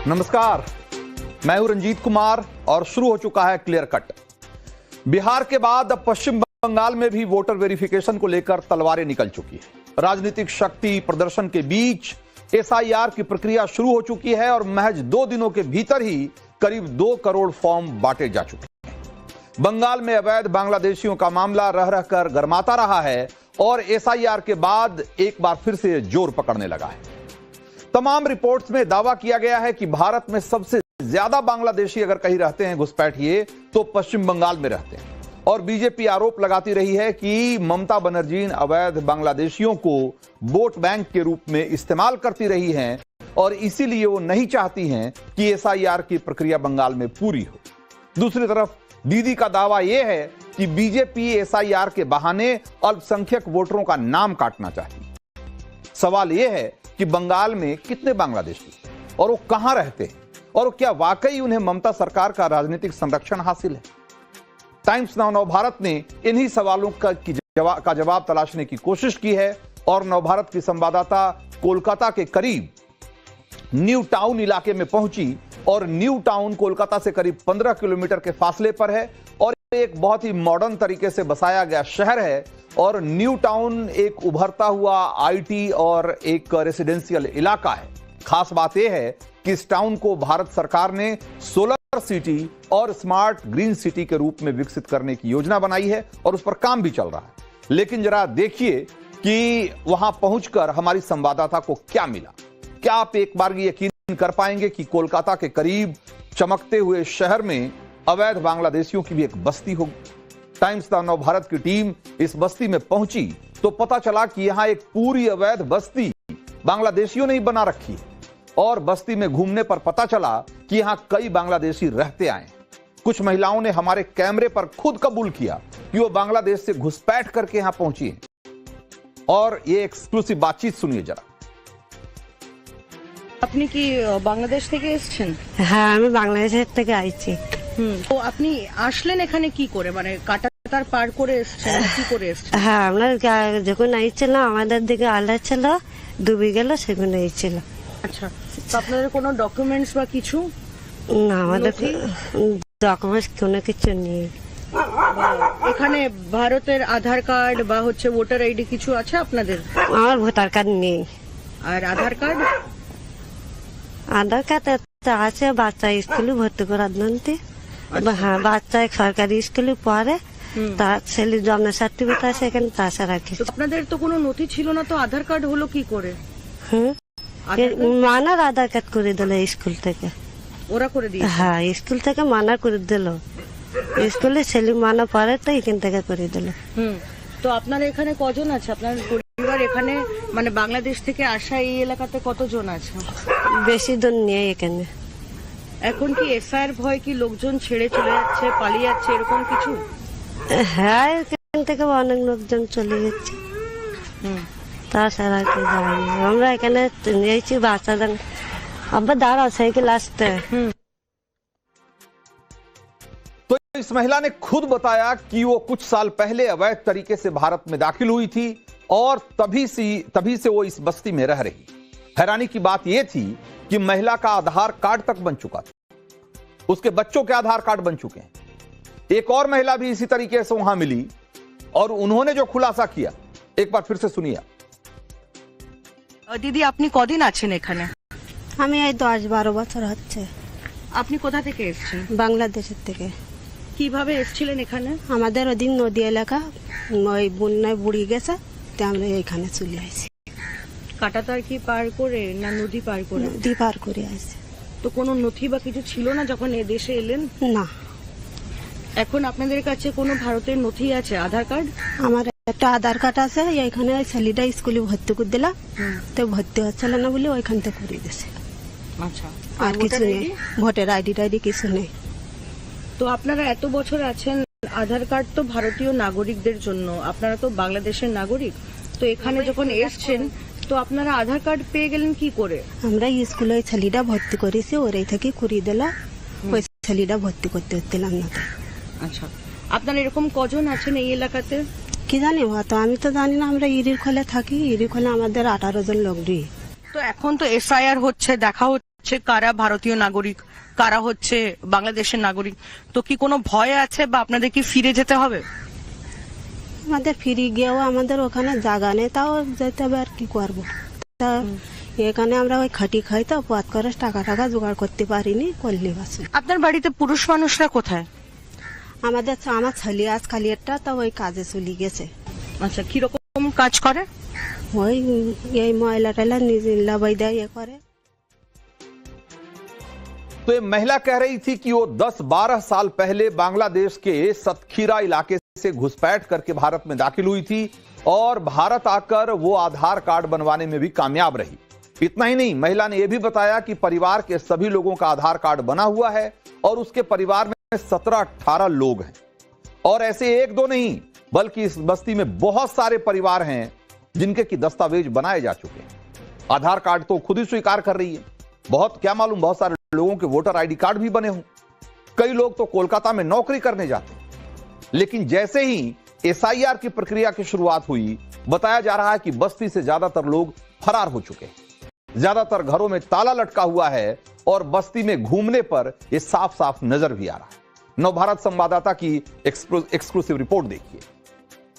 नमस्कार, मैं हूं रंजीत कुमार और शुरू हो चुका है क्लियर कट। बिहार के बाद अब पश्चिम बंगाल में भी वोटर वेरिफिकेशन को लेकर तलवारें निकल चुकी है। राजनीतिक शक्ति प्रदर्शन के बीच एसआईआर की प्रक्रिया शुरू हो चुकी है और महज 2 दिनों के भीतर ही करीब 2 करोड़ फॉर्म बांटे जा चुके हैं। बंगाल में अवैध बांग्लादेशियों का मामला रह रहकर गर्माता रहा है और एसआईआर के बाद एक बार फिर से जोर पकड़ने लगा है। तमाम रिपोर्ट्स में दावा किया गया है कि भारत में सबसे ज्यादा बांग्लादेशी अगर कहीं रहते हैं घुसपैठिए तो पश्चिम बंगाल में रहते हैं। और बीजेपी आरोप लगाती रही है कि ममता बनर्जी अवैध बांग्लादेशियों को वोट बैंक के रूप में इस्तेमाल करती रही हैं और इसीलिए वो नहीं चाहती हैं कि एसआईआर की प्रक्रिया बंगाल में पूरी हो। दूसरी तरफ दीदी का दावा यह है कि बीजेपी एसआईआर के बहाने अल्पसंख्यक वोटरों का नाम काटना चाहती है। सवाल यह है कि बंगाल में कितने बांग्लादेशी और वो कहां रहते हैं और क्या वाकई उन्हें ममता सरकार का राजनीतिक संरक्षण हासिल है। टाइम्स नाउ नवभारत ने इन्हीं सवालों का जवाब तलाशने की कोशिश की है और नवभारत की संवाददाता कोलकाता के करीब न्यू टाउन इलाके में पहुंची और न्यू टाउन कोलकाता से करीब 15 किलोमीटर के फासले पर है और एक बहुत ही मॉडर्न तरीके से बसाया गया शहर है। और न्यू टाउन एक उभरता हुआ आईटी और एक रेसिडेंशियल इलाका है। खास बात यह है कि इस टाउन को भारत सरकार ने सोलर सिटी और स्मार्ट ग्रीन सिटी के रूप में विकसित करने की योजना बनाई है और उस पर काम भी चल रहा है। लेकिन जरा देखिए कि वहां पहुंचकर हमारी संवाददाता को क्या मिला। क्या आप एक बार यकीन कर पाएंगे कि कोलकाता के करीब चमकते हुए शहर में अवैध बांग्लादेशियों की भी एक बस्ती होगी। टाइम्स नाउ भारत की टीम इस बस्ती में पहुंची तो पता चला कि यहां एक पूरी अवैध बस्ती बांग्लादेशियों ने ही बना रखी है और बस्ती में घूमने पर पता चला कि यहां कई बांग्लादेशी रहते आए। कुछ महिलाओं ने हमारे कैमरे पर खुद कबूल किया कि वो बांग्लादेश से घुसपैठ करके यहां पहुंची हैं और ये एक्सक्लूसिव बातचीत सुनिए जरा। আপনি কি বাংলাদেশ থেকে এসেছেন? হ্যাঁ, আমি বাংলাদেশ থেকে আইছি। তো আপনি আসলেন এখানে কি করে, মানে কাটাতার পার করে এসেছেন, কি করে এসেছেন? হ্যাঁ, আমরা যখন আইছিলাম আমাদের দিকে আলা ছিল, ডুবে গেল, সেখানে আইছিল। আচ্ছা, তো আপনাদের কোনো ডকুমেন্টস বা কিছু? না, আমাদের ডকুমেন্টস কোনো কিছু নেই। এখানে ভারতের আধার কার্ড বা হচ্ছে ভোটার আইডি কিছু আছে আপনাদের? আমার ভোটার কার্ড নেই। আর আধার কার্ড? আধার কার্ড আছে, বাচ্চা স্কুলে ভর্তি করার জন্য। হ্যাঁ, বাচ্চা সরকারি স্কুলে পড়ে, তার ছেলে জন্ম সার্টিফিকেট আছে এখানে, তাছাড়া কিছু। আপনাদের তো কোনো নথি ছিল না, তো আধার কার্ড হলো কি করে? মানার আধার কার্ড করে দিল স্কুল থেকে। ওরা করে দিয়েছে? হ্যাঁ, স্কুল থেকে মানা করে দিল। স্কুলে ছেলে মানা পড়ে তো এখান থেকে করে দিল। তো আপনারা এখানে কজন আছে? আপনার পরিবার এখানে মানে বাংলাদেশ থেকে আসা এই এলাকাতে কতজন আছে? বেশি জন নেই এখানে। এখন কি এসআইআর ভয় কি লোকজন ছেড়ে চলে যাচ্ছে, পালিয়ে যাচ্ছে, এরকম কিছু? হ্যাঁ, এখান থেকে অনেক লোকজন চলে যাচ্ছে, তাছাড়া কি জানি। আমরা এখানে নিয়েছি বাচ্চাদের। अब दाঁড়াও, साइकिल আসতে। तो इस महिला ने खुद बताया कि वो कुछ साल पहले अवैध तरीके से भारत में दाखिल हुई थी और तभी से वो इस बस्ती में रह रही। हैरानी की बात यह थी कि महिला का आधार कार्ड तक बन चुका था, उसके बच्चों के आधार कार्ड बन चुके हैं। एक और महिला भी इसी तरीके से वहां मिली और उन्होंने जो खुलासा किया एक बार फिर से सुनिए। দিদি, আপনি কদিন আছেন এখানে? আমি এই 10-12 বছর হচ্ছে। আপনি কোথা থেকে এসেছেন? বাংলাদেশের থেকে। কিভাবে এসেছিলেন এখানে? আমাদের ওদিন নদী এলাকা, ওই বন্যায় বুড়ি গেছে, তো আমরা এখানে চলে আসি। কাটাতার কি পার করে না নদী পার করে? নদী পার করে আসি। তো কোনো নথি বা কিছু ছিল না যখন এ দেশে এলেন? না। এখন আপনাদের কাছে কোনো ভারতের নথি আছে? আধার কার্ড? আমার একটা আধার কার্ড আছে, এখানে ছেলেটা স্কুলে ভর্তি করে দিলাম, তো ভর্তি হচ্ছিল না বলে ওইখান থেকে করে দিয়েছে। আচ্ছা, আর কিছু নেই, ভোটার আইডি টাইডি কিছু নেই। তো আপনারা এত বছর আছেন, আধার কার্ড তো ভারতীয় নাগরিকদের জন্য, আপনারা তো বাংলাদেশের নাগরিক, তো এখানে যখন এসছেন তো আপনারা আধার কার্ড পেয়ে গেলেন কি করে? আমরা স্কুলে ছেলেটা ভর্তি করেছি, ওরাই থেকে করিয়ে দিল, ওই ছেলেটা ভর্তি করতে হচ্ছিলাম না। আচ্ছা, আপনারা এরকম কজন আছেন এই এলাকাতে? কি জানি, তো আমি তো জানি না। আমরা ইরির খোলে থাকি, ইরির খোলে আমাদের 18 জন লোক। তো এখন তো এসআইআর হচ্ছে, দেখা হচ্ছে কারা ভারতীয় নাগরিক, কারা হচ্ছে বাংলাদেশের নাগরিক, তো কি কোনো ভয় আছে বা আপনাদের কি ফিরে যেতে হবে? আমাদের ফিরে গিয়েও আমাদের ওখানে জায়গা নেই, তাও যেতে হবে, আর কি করবো। তা এখানে আমরা ওই খাটি খাই, তো পথ করে টাকা জোগাড় করতে পারিনি, করলে আছে। আপনার বাড়িতে পুরুষ মানুষরা কোথায়? আমার ছেলে আজ খালি একটা, তো ওই কাজে চলে গেছে। আচ্ছা, কিরকম কাজ করে? ওই এই ময়লা টয়লা নিজে লাবাই দেয়, ये करे। तो ये महिला कह रही थी कि वो 10-12 साल पहले बांग्लादेश के सतखीरा इलाके से घुसपैठ करके भारत में दाखिल हुई थी और भारत आकर वो आधार कार्ड बनवाने में भी कामयाब रही। इतना ही नहीं, महिला ने यह भी बताया कि परिवार के सभी लोगों का आधार कार्ड बना हुआ है और उसके परिवार में 17-18 लोग हैं। और ऐसे एक दो नहीं, बल्कि इस बस्ती में बहुत सारे परिवार हैं जिनके की दस्तावेज बनाए जा चुके हैं। आधार कार्ड तो खुद ही स्वीकार कर रही है, बहुत क्या मालूम बहुत सारे लोगों के वोटर आईडी कार्ड भी बने हों। कई लोग तो कोलकाता में नौकरी करने जाते हैं। लेकिन जैसे ही एसआईआर की प्रक्रिया की शुरुआत हुई, बताया जा रहा है कि बस्ती से ज्यादातर लोग फरार हो चुके हैं। ज्यादातर घरों में ताला लटका हुआ है और बस्ती में घूमने पर यह साफ साफ नजर भी आ रहा है। नवभारत संवाददाता की एक्सक्लूसिव रिपोर्ट देखिए।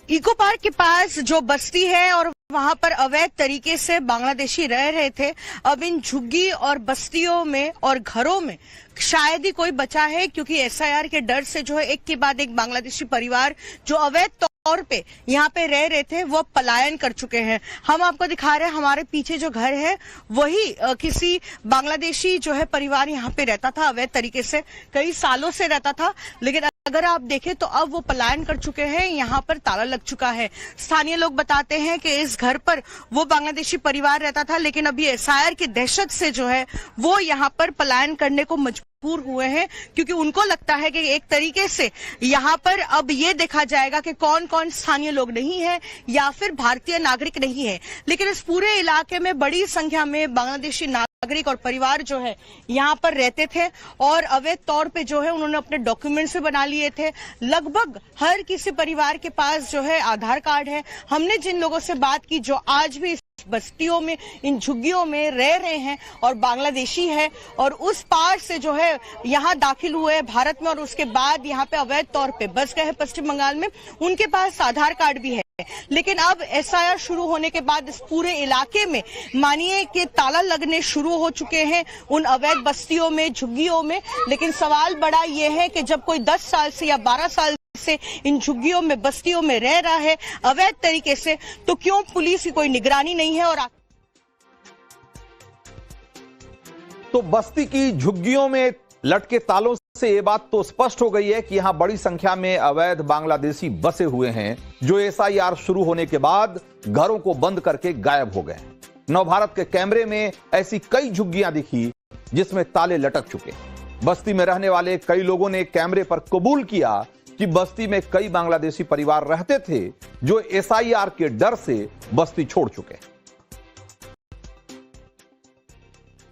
इको पार्क के पास जो बस्ती है और वहां पर अवैध तरीके से बांग्लादेशी रह रहे थे, अब इन झुग्गी और बस्तियों में और घरों में शायद ही कोई बचा है, क्योंकि एसआईआर के डर से जो है एक के बाद एक बांग्लादेशी परिवार जो अवैध तौर पे यहाँ पे रह रहे थे वो पलायन कर चुके हैं। हम आपको दिखा रहे हैं, हमारे पीछे जो घर है वही किसी बांग्लादेशी जो है परिवार यहाँ पे रहता था, अवैध तरीके से कई सालों से रहता था। लेकिन अगर आप देखें तो अब वो पलायन कर चुके हैं, यहाँ पर ताला लग चुका है। स्थानीय लोग बताते हैं कि इस घर पर वो बांग्लादेशी परिवार रहता था, लेकिन अभी एसआईआर की दहशत से जो है वो यहाँ पर पलायन करने को मजबूर हुए हैं, क्योंकि उनको लगता है कि एक तरीके से यहाँ पर अब ये देखा जाएगा कि कौन कौन स्थानीय लोग नहीं है या फिर भारतीय नागरिक नहीं है। लेकिन इस पूरे इलाके में बड़ी संख्या में बांग्लादेशी नागरिक और परिवार जो है यहाँ पर रहते थे और अवैध तौर पे जो है उन्होंने अपने डॉक्यूमेंट्स भी बना लिए थे। लगभग हर किसी परिवार के पास जो है आधार कार्ड है। हमने जिन लोगों से बात की जो आज भी बस्तियों में, इन झुग्गियों में रह रहे हैं और बांग्लादेशी है और उस पार से जो है यहाँ दाखिल हुए भारत में और उसके बाद यहाँ पे अवैध तौर पे बस गए पश्चिम बंगाल में, उनके पास आधार कार्ड भी है। लेकिन अब एसआईआर शुरू होने के बाद इस पूरे इलाके में मानिए कि ताला लगने शुरू हो चुके हैं उन अवैध बस्तियों में, झुग्गियों में। लेकिन सवाल बड़ा ये है कि जब कोई 10 साल से या 12 साल से इन झुग्गियों में, बस्तियों में रह रहा है अवैध तरीके से, तो क्यों पुलिस की कोई निगरानी नहीं है? और तो बस्ती की झुग्गियों में लटके तालों से यह बात तो स्पष्ट हो गई है कि यहां बड़ी संख्या में अवैध बांग्लादेशी बसे हुए हैं, जो एसआईआर शुरू होने के बाद घरों को बंद करके गायब हो गए। नवभारत के कैमरे में ऐसी कई झुग्गियां दिखी जिसमें ताले लटक चुके। बस्ती में रहने वाले कई लोगों ने कैमरे पर कबूल किया कि बस्ती में कई बांग्लादेशी परिवार रहते थे जो एसआईआर के डर से बस्ती छोड़ चुके।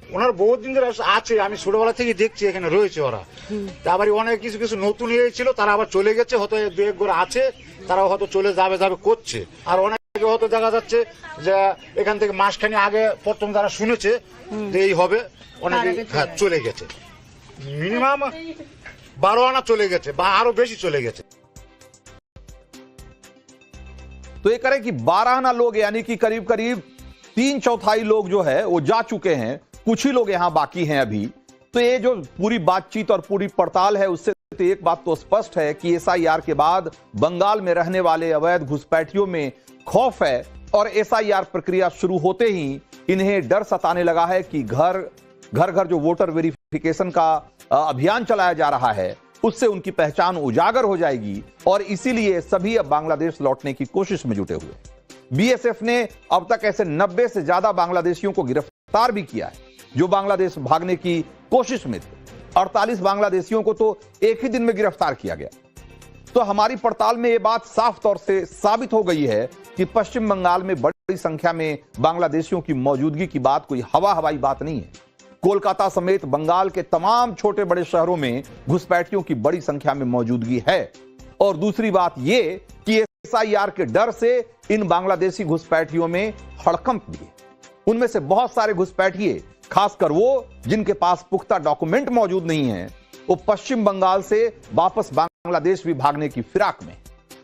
ওনার বহুত দিন ধরে আছে, আমি ছোটবেলা থেকে দেখছি এখানে রয়েছে ওরা। আবার অনেক কিছু কিছু নতুন ছিল, তারা আবার চলে গেছে, হয়তো দু এক ঘর আছে, তারা হয়তো চলে যাবে করছে। আর অনেকে হয়তো দেখা যাচ্ছে যে এখান থেকে মাসখানি আগে প্রথম যারা শুনেছে যে এই হবে, অনেকে চলে গেছে। মিনিমাম 12 আনা চলে গেছে বা আরো বেশি চলে গেছে। तो ये करें कि 12 आना लोग यानी कि करीब करीब 3/4 लोग जो है वो जा चुके हैं, कुछ ही लोग यहां बाकी हैं अभी। तो ये जो पूरी बातचीत और पूरी पड़ताल है उससे तो एक बात तो स्पष्ट है कि एसआईआर के बाद बंगाल में रहने वाले अवैध घुसपैठियों में खौफ है और एसआईआर प्रक्रिया शुरू होते ही इन्हें डर सताने लगा है कि घर घर जो वोटर वेरिफिकेशन का अभियान चलाया जा रहा है उससे उनकी पहचान उजागर हो जाएगी और इसीलिए सभी अब बांग्लादेश लौटने की कोशिश में जुटे हुए। बीएसएफ ने अब तक ऐसे 90 से ज्यादा बांग्लादेशियों को गिरफ्तार भी किया है जो बांग्लादेश भागने की कोशिश में थे। 48 बांग्लादेशियों को तो एक ही दिन में गिरफ्तार किया गया। तो हमारी पड़ताल में यह बात साफ तौर से साबित हो गई है कि पश्चिम बंगाल में बड़ी संख्या में बांग्लादेशियों की मौजूदगी की बात कोई हवाई बात नहीं है। कोलकाता समेत बंगाल के तमाम छोटे बड़े शहरों में घुसपैठियों की बड़ी संख्या में मौजूदगी है। और दूसरी बात यह कि एसआईआर के डर से इन बांग्लादेशी घुसपैठियों में हड़कंप भी है। उनमें से बहुत सारे घुसपैठिए खासकर वो जिनके पास पुख्ता डॉक्यूमेंट मौजूद नहीं है, वो पश्चिम बंगाल से वापस बांग्लादेश भी भागने की फिराक में।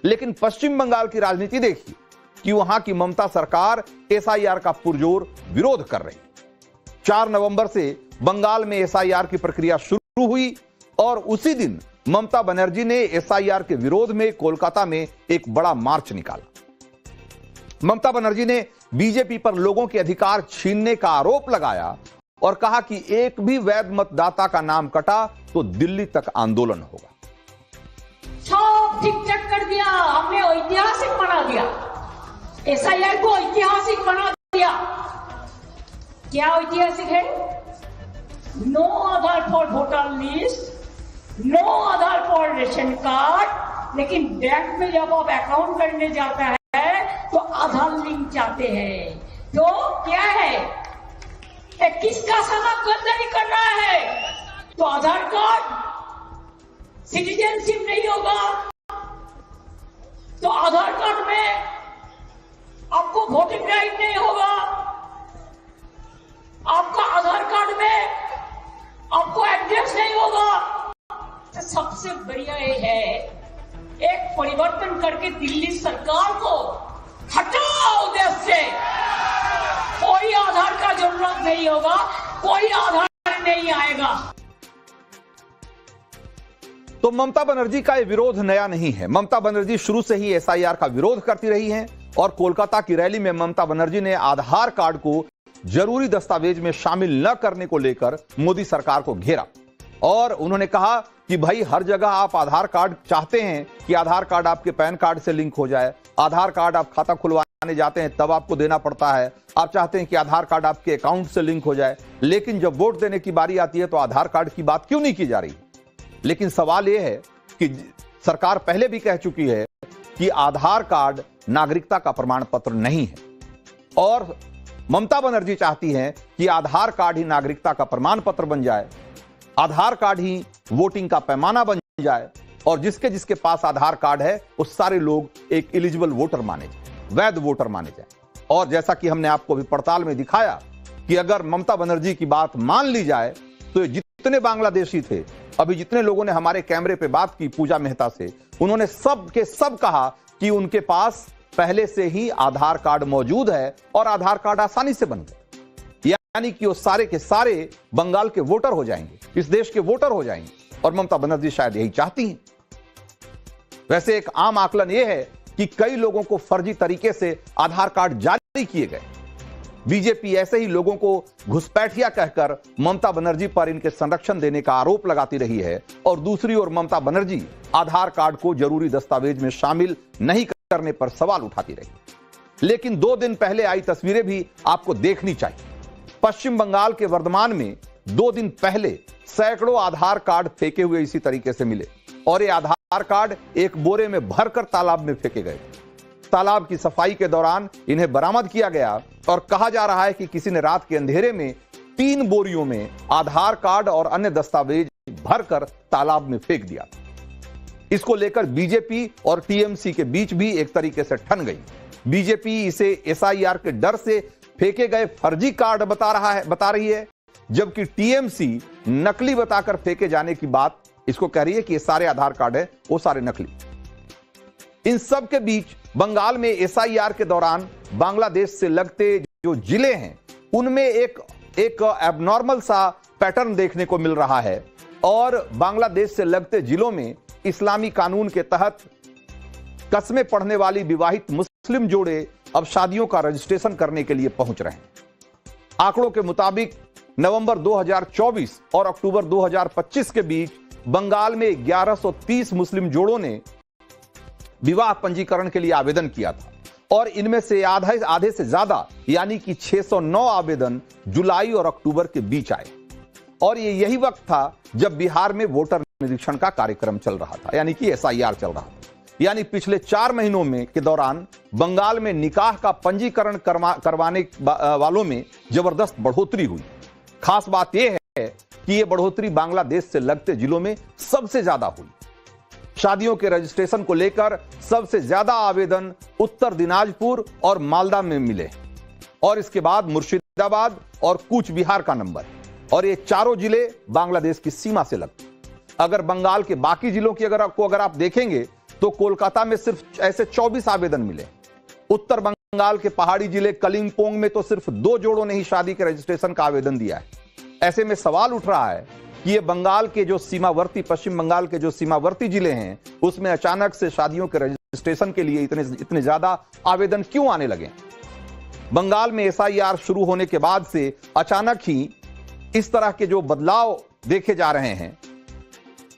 लेकिन पश्चिम बंगाल की राजनीति देखिए कि वहां की ममता सरकार एसआईआर का पुरजोर विरोध कर रही है। 4 नवंबर से बंगाल में एसआईआर की प्रक्रिया शुरू हुई और उसी दिन ममता बनर्जी ने एसआईआर के विरोध में कोलकाता में एक बड़ा मार्च निकाला। ममता बनर्जी ने बीजेपी पर लोगों के अधिकार छीनने का आरोप लगाया और कहा कि एक भी वैध मतदाता का नाम कटा तो दिल्ली तक आंदोलन होगा। सब ठीक ठाक कर दिया, हमने ऐतिहासिक बना दिया, एसआईआर को ऐतिहासिक बना दिया। क्या ऐतिहासिक है? No Aadhaar for voter list, no Aadhaar for ration card, लेकिन बैंक में जब आप अकाउंट करने जाता है तो आधार लिंक चाहते हैं। तो क्या है, किसका समाकलन कर रहा है? तो आधार कार्ड सिटीजनशिप नहीं होगा, तो आधार कार्ड में आपको वोटिंग राइट नहीं होगा, आपका आधार कार्ड में आपको एड्रेस नहीं होगा। तो सबसे बढ़िया ये है, एक परिवर्तन करके दिल्ली सरकार को हटाओ देश से, कोई आधार का जरूरत नहीं होगा, कोई आधार नहीं आएगा। तो ममता बनर्जी का यह विरोध नया नहीं है। ममता बनर्जी शुरू से ही एसआईआर का विरोध करती रही हैं और कोलकाता की रैली में ममता बनर्जी ने आधार कार्ड को जरूरी दस्तावेज में शामिल न करने को लेकर मोदी सरकार को घेरा और उन्होंने कहा कि भाई हर जगह आप आधार कार्ड चाहते हैं कि आधार कार्ड आपके पैन कार्ड से लिंक हो जाए, आधार कार्ड आप खाता खुलवाने जाते हैं तब आपको देना पड़ता है, आप चाहते हैं कि आधार कार्ड आपके अकाउंट से लिंक हो जाए, लेकिन जब वोट देने की बारी आती है तो आधार कार्ड की बात क्यों नहीं की जा रही? लेकिन सवाल यह है कि सरकार पहले भी कह चुकी है कि आधार कार्ड नागरिकता का प्रमाण पत्र नहीं है और ममता बनर्जी चाहती हैं कि आधार कार्ड ही नागरिकता का प्रमाण पत्र बन जाए, आधार कार्ड ही वोटिंग का पैमाना बन जाए और जिसके जिसके पास आधार कार्ड है वो सारे लोग एक एलिजिबल वोटर माने जाए, वैध वोटर माने जाए। और जैसा कि हमने आपको भी पड़ताल में दिखाया कि अगर ममता बनर्जी की बात मान ली जाए तो जितने बांग्लादेशी थे, अभी जितने लोगों ने हमारे कैमरे पे बात की पूजा मेहता से, उन्होंने सब के सब कहा कि उनके पास पहले से ही आधार कार्ड मौजूद है और आधार कार्ड आसानी से बन गए, यानी कि वो सारे के सारे बंगाल के वोटर हो जाएंगे, इस देश के वोटर हो जाएंगे और ममता बनर्जी शायद यही चाहती हैं। वैसे एक आम आकलन यह है कि कई लोगों को फर्जी तरीके से आधार कार्ड जारी किए गए। बीजेपी ऐसे ही लोगों को घुसपैठिया कहकर ममता बनर्जी पर इनके संरक्षण देने का आरोप लगाती रही है और दूसरी ओर ममता बनर्जी आधार कार्ड को जरूरी दस्तावेज में शामिल नहीं करने पर सवाल उठाती रही। लेकिन 2 दिन पहले आई तस्वीरें भी आपको देखनी चाहिए। पश्चिम बंगाल के वर्धमान में 2 दिन पहले सैकड़ों आधार कार्ड फेंके हुए इसी तरीके से मिले और ये आधार कार्ड एक बोरे में भरकर तालाब में फेंके गए। तालाब की सफाई के दौरान इन्हें बरामद किया गया और कहा जा रहा है कि किसी ने रात के अंधेरे में 3 बोरियों में आधार कार्ड और अन्य दस्तावेज भरकर तालाब में फेंक दिया। इसको लेकर बीजेपी और टीएमसी के बीच भी एक तरीके से ठन गई। बीजेपी इसे एसआईआर के डर से फेंके गए फर्जी कार्ड बता रही है, जबकि टीएमसी नकली बताकर फेंके जाने की बात इसको कह रही है कि ये सारे आधार कार्ड है वो सारे नकली। इन सब के बीच बंगाल में एसआईआर के दौरान बांग्लादेश से लगते जो जिले हैं उनमें एक एबनॉर्मल सा पैटर्न देखने को मिल रहा है और बांग्लादेश से लगते जिलों में इस्लामी कानून के तहत कस्में पढ़ने वाली विवाहित मुस्लिम जोड़े अब शादियों का रजिस्ट्रेशन करने के लिए पहुंच रहे हैं। आंकड़ों के मुताबिक नवंबर 2024 और अक्टूबर 2025 के बीच बंगाल में 1130 मुस्लिम जोड़ों ने विवाह पंजीकरण के लिए आवेदन किया था और इनमें से आधे से ज्यादा यानी कि 609 आवेदन जुलाई और अक्टूबर के बीच आए और ये यही वक्त था जब बिहार में वोटर निरीक्षण का कार्यक्रम चल रहा था, यानी कि एसआईआर चल रहा था। यानी पिछले 4 महीनों में के दौरान बंगाल में निकाह का पंजीकरण करवाने वालों में जबरदस्त बढ़ोतरी हुई। खास बात यह है कि यह बढ़ोतरी बांग्लादेश से लगते जिलों में सबसे ज्यादा हुई। शादियों के रजिस्ट्रेशन को लेकर सबसे ज्यादा आवेदन उत्तर दिनाजपुर और मालदा में मिले और इसके बाद फरीदाबाद और कूच बिहार का नंबर है और ये चारों जिले बांग्लादेश की सीमा से लगते हैं। अगर बंगाल के बाकी जिलों की अगर आप देखेंगे तो कोलकाता में सिर्फ ऐसे 24 आवेदन मिले। उत्तर बंगाल के पहाड़ी जिले कलिंपोंग में तो सिर्फ 2 जोड़ों ने ही शादी के रजिस्ट्रेशन का आवेदन दिया है। ऐसे में सवाल उठ रहा है कि ये बंगाल के जो सीमावर्ती, पश्चिम बंगाल के जो सीमावर्ती जिले हैं, उसमें अचानक से शादियों के रजिस्ट्रेशन के लिए इतने ज्यादा आवेदन क्यों आने लगे। बंगाल में एसआईआर शुरू होने के बाद से अचानक ही इस तरह के जो बदलाव देखे जा रहे हैं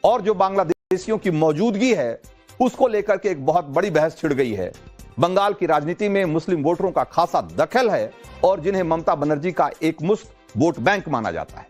और जो बांग्लादेशियों की मौजूदगी है उसको लेकर के एक बहुत बड़ी बहस छिड़ गई है। बंगाल की राजनीति में मुस्लिम वोटरों का खासा दखल है और जिन्हें ममता बनर्जी का एकमुश्त वोट बैंक माना जाता है।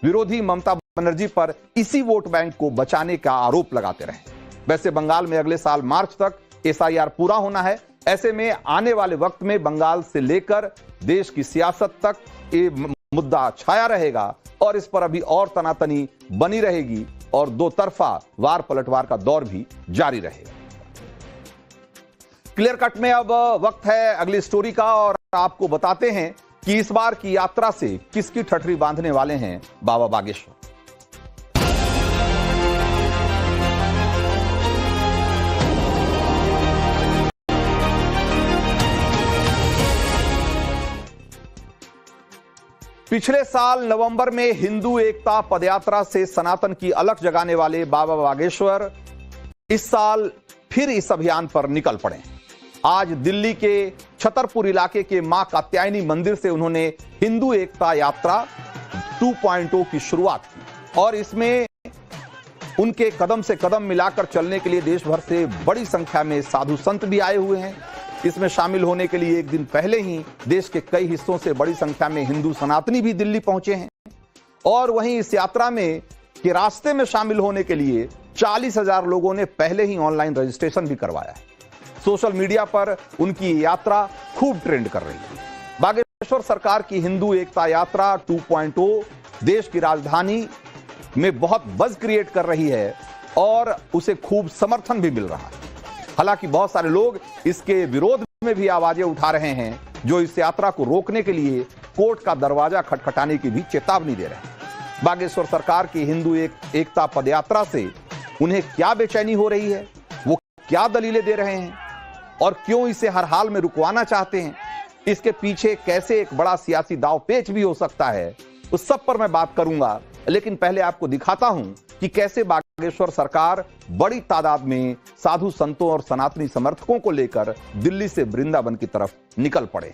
विरोधी ममता बनर्जी पर इसी वोट बैंक को बचाने का आरोप लगाते रहे। वैसे बंगाल में अगले साल मार्च तक एसआईआर पूरा होना है। ऐसे में आने वाले वक्त में बंगाल से लेकर देश की सियासत तक ये मुद्दा छाया रहेगा और इस पर अभी और तनातनी बनी रहेगी और दो तरफा वार पलटवार का दौर भी जारी रहेगा। क्लियर कट में अब वक्त है अगली स्टोरी का और आपको बताते हैं कि इस बार की यात्रा से किसकी ठठरी बांधने वाले हैं बाबा बागेश्वर। पिछले साल नवंबर में हिंदू एकता पदयात्रा से सनातन की अलख जगाने वाले बाबा बागेश्वर इस साल फिर इस अभियान पर निकल पड़े। आज दिल्ली के छतरपुर इलाके के मां कात्यायनी मंदिर से उन्होंने हिंदू एकता यात्रा 2.0 की शुरुआत की और इसमें उनके कदम से कदम मिलाकर चलने के लिए देश भर से बड़ी संख्या में साधु संत भी आए हुए हैं। इसमें शामिल होने के लिए एक दिन पहले ही देश के कई हिस्सों से बड़ी संख्या में हिंदू सनातनी भी दिल्ली पहुंचे हैं और वहीं इस यात्रा में के रास्ते में शामिल होने के लिए 40,000 लोगों ने पहले ही ऑनलाइन रजिस्ट्रेशन भी करवाया है। सोशल मीडिया पर उनकी यात्रा खूब ट्रेंड कर रही है। बागेश्वर सरकार की हिंदू एकता यात्रा 2.0 देश की राजधानी में बहुत बज़ क्रिएट कर रही है और उसे खूब समर्थन भी मिल रहा है। हालांकि बहुत सारे लोग इसके विरोध में भी आवाजें उठा रहे हैं जो इस यात्रा को रोकने के लिए कोर्ट का दरवाजा खटखटाने की भी चेतावनी दे रहे हैं। बागेश्वर सरकार की हिंदू एकता पदयात्रा से उन्हें क्या बेचैनी हो रही है, वो क्या दलीलें दे रहे हैं और क्यों इसे हर हाल में रुकवाना चाहते हैं, इसके पीछे कैसे एक बड़ा सियासी दाव पेच भी हो सकता है, उस सब पर मैं बात करूंगा। लेकिन पहले आपको दिखाता हूं कि कैसे बागेश्वर सरकार बड़ी तादाद में साधु संतों और सनातनी समर्थकों को लेकर दिल्ली से वृंदावन की तरफ निकल पड़े।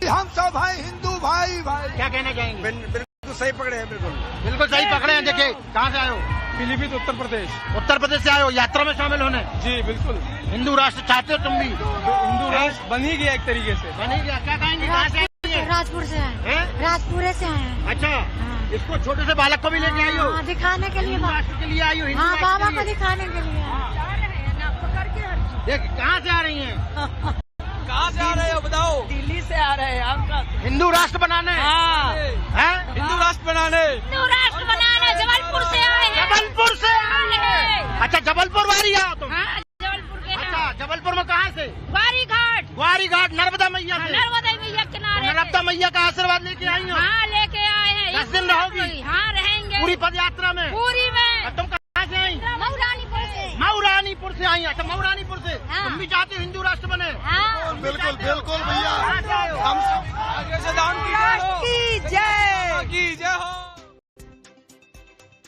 हम सब भाई हिंदू भाई क्या कहना चाहेंगे? बिल्कुल सही पकड़े हैं, बिल्कुल सही पकड़े हैं। देखिए कहाँ से आए हो? पीलीभीत उत्तर प्रदेश। उत्तर प्रदेश से आए हो यात्रा में शामिल होने? जी बिल्कुल। हिंदू राष्ट्र चाहते हो तुम भी? हिंदू राष्ट्र बन ही गया एक तरीके से। बन ही गया। क्या कहेंगे? कहाँ से आए? राजपुर से आए। राजपुरे से आए। अच्छा, इसको छोटे से बालक को भी लेके आई हो? दिखाने के लिए। हिंदू राष्ट्र के लिए आई हो? हाँ, बाबा को दिखाने के लिए। देख कहाँ से आ रही हैं? कहाँ से आ रहे हो बताओ? दिल्ली से आ रहे हैं हम। हिंदू राष्ट्र बनाने? हिंदू राष्ट्र बनाने। हिंदू राष्ट्र बनाने जबलपुर से आए हैं। जबलपुर से आए हैं। अच्छा, जबलपुर वाली आओ तुम? जबलपुर के। अच्छा, जबलपुर में कहाँ से? ग्वारी घाट। ग्वारी घाट नर्मदा मैया से? नर्मदा मैया किनारे। नर्मदा मैया का आशीर्वाद लेके आई हो? हाँ, लेके आए हैं। 10 दिन रहोगी? हाँ, रहेंगे पूरी पद यात्रा में? पूरी में। तुम कहाँ से आई? मऊरानीपुर से। मऊरानीपुर से आई। अच्छा, मऊरानीपुर से। हाँ। तुम भी चाहते हो हिंदू राष्ट्र बने? हाँ, बिल्कुल बिल्कुल भैया। हम आगे से दान की जय हो।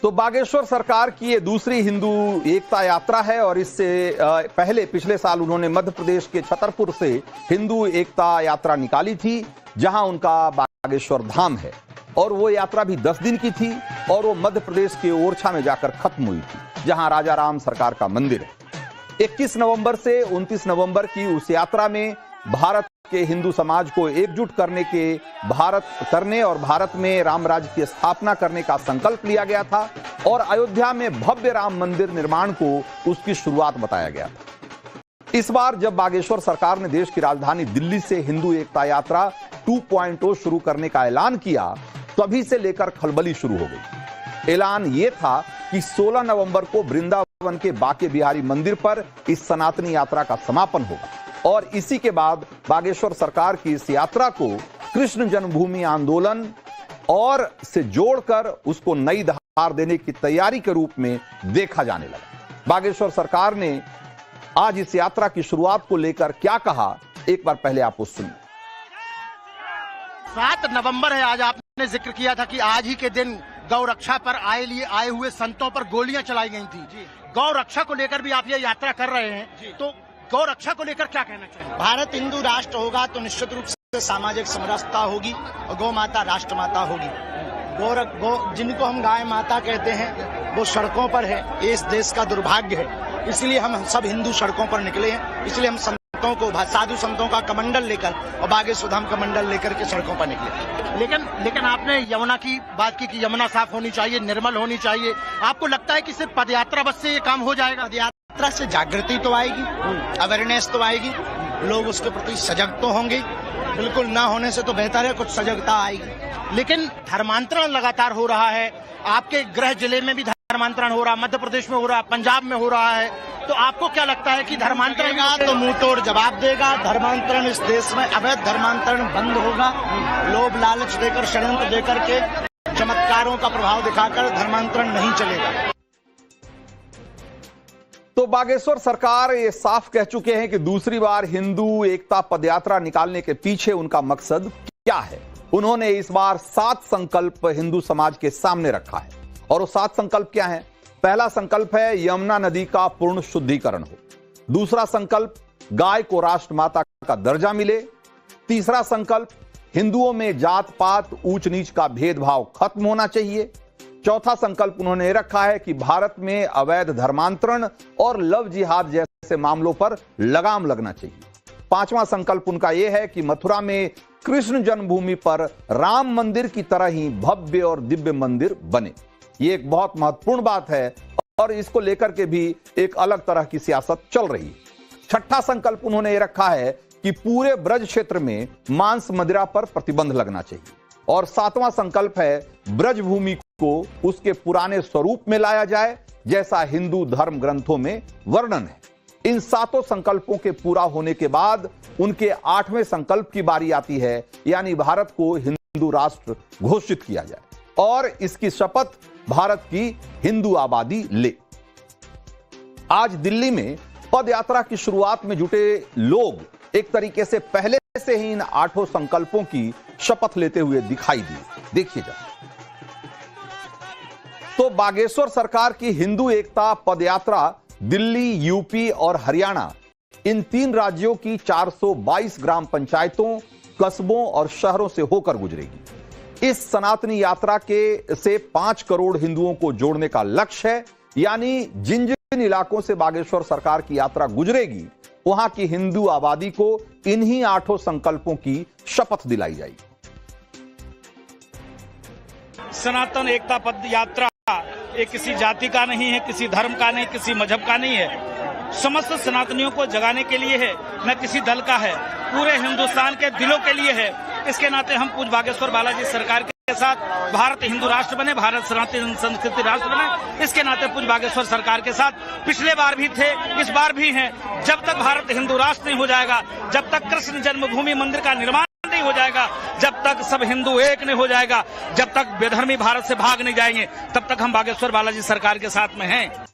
तो बागेश्वर सरकार की ये दूसरी हिंदू एकता यात्रा है और इससे पहले पिछले साल उन्होंने मध्य प्रदेश के छतरपुर से हिंदू एकता यात्रा निकाली थी जहां उनका बागेश्वर धाम है और वो यात्रा भी 10 दिन की थी और वो मध्य प्रदेश के ओरछा में जाकर खत्म हुई थी जहां राजा राम सरकार का मंदिर है। 21 नवंबर से 29 नवंबर की उस यात्रा में भारत के हिंदू समाज को एकजुट करने और भारत में राम राज्य की स्थापना करने का संकल्प लिया गया था और अयोध्या में भव्य राम मंदिर निर्माण को उसकी शुरुआत बताया गया था। इस बार जब बागेश्वर सरकार ने देश की राजधानी दिल्ली से हिंदू एकता यात्रा 2.0 शुरू करने का ऐलान किया तभी से लेकर खलबली शुरू हो गई। ऐलान यह था कि 16 नवंबर को वृंदावन के बांके बिहारी मंदिर पर इस सनातनी यात्रा का समापन होगा और इसी के बाद बागेश्वर सरकार की इस यात्रा को कृष्ण जन्मभूमि आंदोलन और से जोड़कर उसको नई धार देने की तैयारी के रूप में देखा जाने लगा। बागेश्वर सरकार ने आज इस यात्रा की शुरुआत को लेकर क्या कहा, एक बार पहले आप उस सुनिए। 7 नवंबर है, आज आपने जिक्र किया था कि आज ही के दिन गौ रक्षा पर आए हुए संतों पर गोलियां चलाई गई थी। गौ रक्षा को लेकर भी आप ये यात्रा कर रहे हैं, तो गौ रक्षा को लेकर क्या कहना चाहिए? भारत हिंदू राष्ट्र होगा तो निश्चित रूप से सामाजिक समरसता होगी और गौ माता राष्ट्र माता होगी। गौ जिनको हम गाय माता कहते हैं वो सड़कों पर है, ये इस देश का दुर्भाग्य है। इसलिए हम सब हिंदू सड़कों पर निकले हैं, इसलिए हम संतों को, साधु संतों का कमंडल लेकर और बागेश्वर धाम कमंडल लेकर के सड़कों पर निकले। लेकिन आपने यमुना की बात की कि यमुना साफ होनी चाहिए, निर्मल होनी चाहिए। आपको लगता है कि सिर्फ पदयात्रा बस से ये काम हो जाएगा? पदयात्रा से जागृति तो आएगी, अवेयरनेस तो आएगी, लोग उसके प्रति सजग तो होंगे। बिल्कुल ना होने से तो बेहतर है कुछ सजगता आएगी। लेकिन धर्मांतरण लगातार हो रहा है, आपके गृह जिले में भी धर्मांतरण हो रहा है, मध्य प्रदेश में हो रहा है, पंजाब में हो रहा है, तो आपको क्या लगता है कि धर्मांतरण का तो मुंह तोड़ जवाब देगा? धर्मांतरण इस देश में, अवैध धर्मांतरण बंद होगा। लोभ लालच देकर, षड्यंत्र देकर के, चमत्कारों का प्रभाव दिखाकर धर्मांतरण नहीं चलेगा। तो बागेश्वर सरकार ये साफ कह चुके हैं कि दूसरी बार हिंदू एकता पदयात्रा निकालने के पीछे उनका मकसद क्या है। उन्होंने इस बार 7 संकल्प हिंदू समाज के सामने रखा है, और वो 7 संकल्प क्या है? पहला संकल्प है यमुना नदी का पूर्ण शुद्धिकरण हो। दूसरा संकल्प, गाय को राष्ट्र माता का दर्जा मिले। तीसरा संकल्प, हिंदुओं में जात पात ऊंच नीच का भेदभाव खत्म होना चाहिए। चौथा संकल्प उन्होंने रखा है कि भारत में अवैध धर्मांतरण और लव जिहाद जैसे मामलों पर लगाम लगना चाहिए। पांचवा संकल्प उनका यह है कि मथुरा में कृष्ण जन्मभूमि पर राम मंदिर की तरह ही भव्य और दिव्य मंदिर बने। ये एक बहुत महत्वपूर्ण बात है और इसको लेकर के भी एक अलग तरह की सियासत चल रही है। छठा संकल्प उन्होंने ये रखा है कि पूरे ब्रज क्षेत्र में मांस मदिरा पर प्रतिबंध लगना चाहिए। और 7वां संकल्प है ब्रज भूमि को उसके पुराने स्वरूप में लाया जाए जैसा हिंदू धर्म ग्रंथों में वर्णन है। इन 7 संकल्पों के पूरा होने के बाद उनके 8वें संकल्प की बारी आती है, यानी भारत को हिंदू राष्ट्र घोषित किया जाए और इसकी शपथ भारत की हिंदू आबादी ले। आज दिल्ली में पद यात्रा की शुरुआत में जुटे लोग एक तरीके से पहले से ही इन 8 संकल्पों की शपथ लेते हुए दिखाई दिए। देखिए जरा। तो बागेश्वर सरकार की हिंदू एकता पदयात्रा दिल्ली, यूपी और हरियाणा, इन 3 राज्यों की 422 ग्राम पंचायतों, कस्बों और शहरों से होकर गुजरेगी। इस सनातनी यात्रा के से 5 करोड़ हिंदुओं को जोड़ने का लक्ष्य है, यानी जिन जिन इलाकों से बागेश्वर सरकार की यात्रा गुजरेगी वहां की हिंदू आबादी को इन्हीं 8 संकल्पों की शपथ दिलाई जाएगी। सनातन एकता पद यात्रा ये किसी जाति का नहीं है, किसी धर्म का नहीं, किसी मजहब का नहीं है। समस्त सनातनियों को जगाने के लिए है, न किसी दल का है, पूरे हिंदुस्तान के दिलों के लिए है। इसके नाते हम पूज्य बागेश्वर बालाजी सरकार के साथ भारत हिंदू राष्ट्र बने, भारत सनातन संस्कृति राष्ट्र बने। इसके नाते पूज्य बागेश्वर सरकार के साथ पिछले बार भी थे, इस बार भी हैं। जब तक भारत हिंदू राष्ट्र नहीं हो जाएगा, जब तक कृष्ण जन्मभूमि मंदिर का निर्माण नहीं हो जाएगा, जब तक सब हिंदू एक नहीं हो जाएगा, जब तक बेधर्मी भारत से भाग नहीं जाएंगे, तब तक हम बागेश्वर बालाजी सरकार के साथ में हैं।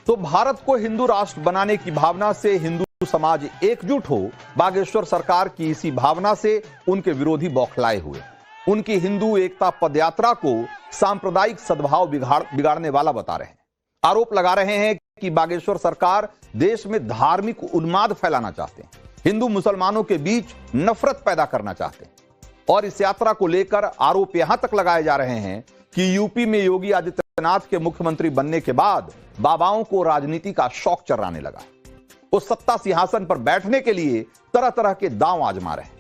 तो भारत को हिंदू राष्ट्र बनाने की भावना से हिंदू समाज एकजुट हो, बागेश्वर सरकार की इसी भावना से उनके विरोधी बौखलाए हुए। उनकी हिंदू एकता पदयात्रा को सांप्रदायिक सद्भाव बिगाड़ने वाला बता रहे हैं। आरोप लगा रहे हैं कि बागेश्वर सरकार देश में धार्मिक उन्माद फैलाना चाहते हैं, हिंदू मुसलमानों के बीच नफरत पैदा करना चाहते हैं। और इस यात्रा को लेकर आरोप यहां तक लगाए जा रहे हैं कि यूपी में योगी आदित्यनाथ के मुख्यमंत्री बनने के बाद बाबाओं को राजनीति का शौक चर्राने लगा। वो सत्ता सिंहासन पर बैठने के लिए तरह तरह के दांव आजमा रहे हैं।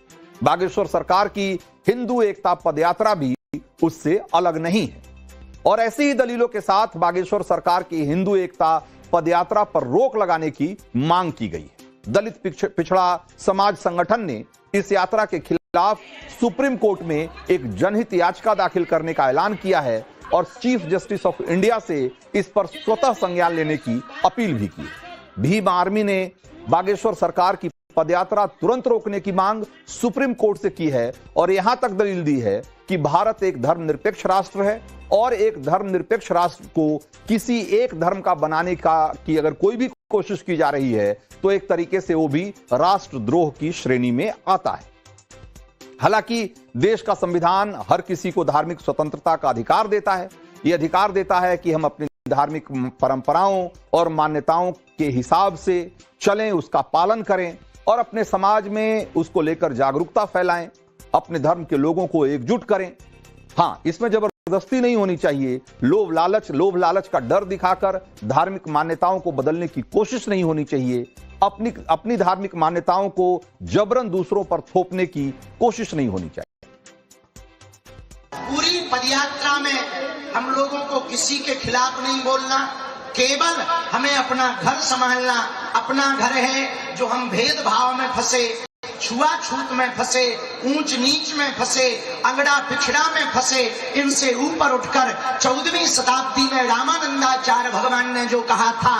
बागेश्वर सरकार की हिंदू एकता पदयात्रा भी उससे अलग नहीं है। और ऐसी ही दलीलों के साथ बागेश्वर सरकार की हिंदू एकता पदयात्रा पर रोक लगाने की मांग की गई है। दलित पिछड़ा समाज संगठन ने इस यात्रा के खिलाफ सुप्रीम कोर्ट में एक जनहित याचिका दाखिल करने का ऐलान किया है और चीफ जस्टिस ऑफ इंडिया से इस पर स्वतः संज्ञान लेने की अपील भी की। भीम आर्मी ने बागेश्वर सरकार की पदयात्रा तुरंत रोकने की मांग सुप्रीम कोर्ट से की है और यहां तक दलील दी है कि भारत एक धर्मनिरपेक्ष राष्ट्र है और एक धर्मनिरपेक्ष राष्ट्र को किसी एक धर्म का बनाने की अगर कोई भी कोशिश की जा रही है तो एक तरीके से वो भी राष्ट्रद्रोह की श्रेणी में आता है। हालांकि देश का संविधान हर किसी को धार्मिक स्वतंत्रता का अधिकार देता है। यह अधिकार देता है कि हम अपनी धार्मिक परंपराओं और मान्यताओं के हिसाब से चलें, उसका पालन करें और अपने समाज में उसको लेकर जागरूकता फैलाएं, अपने धर्म के लोगों को एकजुट करें। हां, इसमें जबरदस्ती नहीं होनी चाहिए, लोभ लालच का डर दिखाकर धार्मिक मान्यताओं को बदलने की कोशिश नहीं होनी चाहिए, अपनी धार्मिक मान्यताओं को जबरन दूसरों पर थोपने की कोशिश नहीं होनी चाहिए। पूरी पदयात्रा में हम लोगों को किसी के खिलाफ नहीं बोलना, केवल हमें अपना घर संभालना। अपना घर है जो हम भेदभाव में फंसे, छुआछूत में फंसे, ऊंच नीच में फंसे, अगड़ा पिछड़ा में फंसे, इनसे ऊपर उठकर 14वीं शताब्दी में रामानंदाचार्य भगवान ने जो कहा था,